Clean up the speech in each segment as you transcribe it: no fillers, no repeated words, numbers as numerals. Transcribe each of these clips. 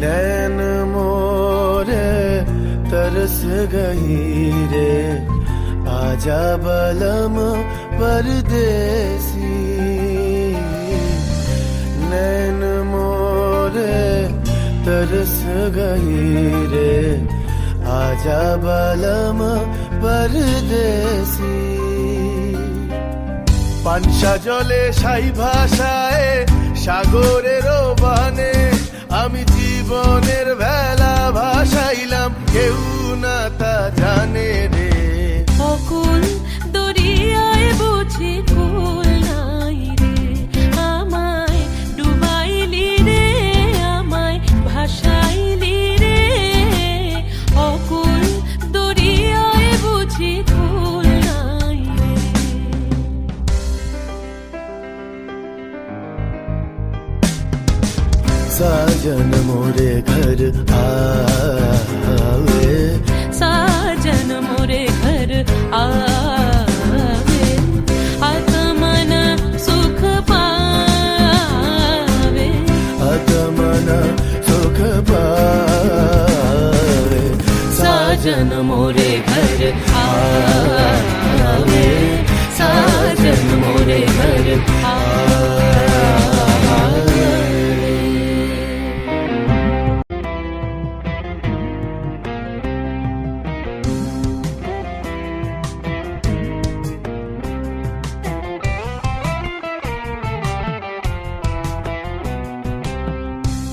नैन मोरे तरस गई रे, आजा बलम परदेसी। नैन मोरे तरस गई रे, आजा बलम परदेसी। পানসা জলে সাই ভাষায় সাগরের বানে আমি জীবনের ভেলা ভাসাইলাম, কেউ না তা জানে রে। অকুল দরিয়ায় বুঝি কুল নাই রে, আমায় ডুবাইলি রে, আমায় ভাসাইলি রে। অকুল দরিয়ায় বুঝি কুল নাই রে। साजन मोरे घर आवे, साजन मोरे घर आवे, आत्मन सुख पावे, आत्मन सुख पावे। साजन मोरे घर आवे, साजन मोरे घर आवे।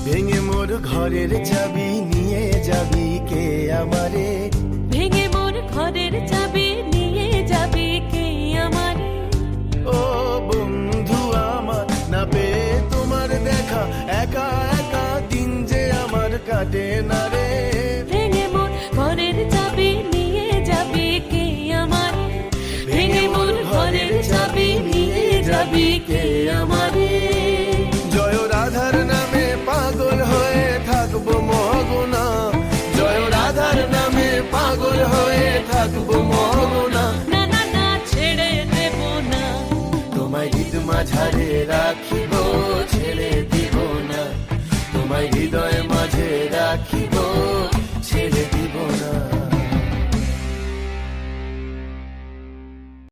ভেঙে মোর ঘরের চাবি নিয়ে যাবি কে আমারে, ভেঙে মোর ঘরের চাবি নিয়ে যাবি কে আমারে। ও বন্ধু আমার, না পেয়ে তোমার দেখা একা একা দিন যে আমার কাটে না রে। ভেঙে মোর ঘরের চাবি নিয়ে যাবি কে আমারে, ভেঙে মোর ঘরের চাবি নিয়ে যাবি কে আমারে। জয় রাধার নামে পাগল হয়ে থাকবো মগনা, জয় রাধার নামে পাগল হয়ে থাকবো মগনা। না না না ছেড়ে দেব না, তোমায় ঈদ মাঝারে রাখি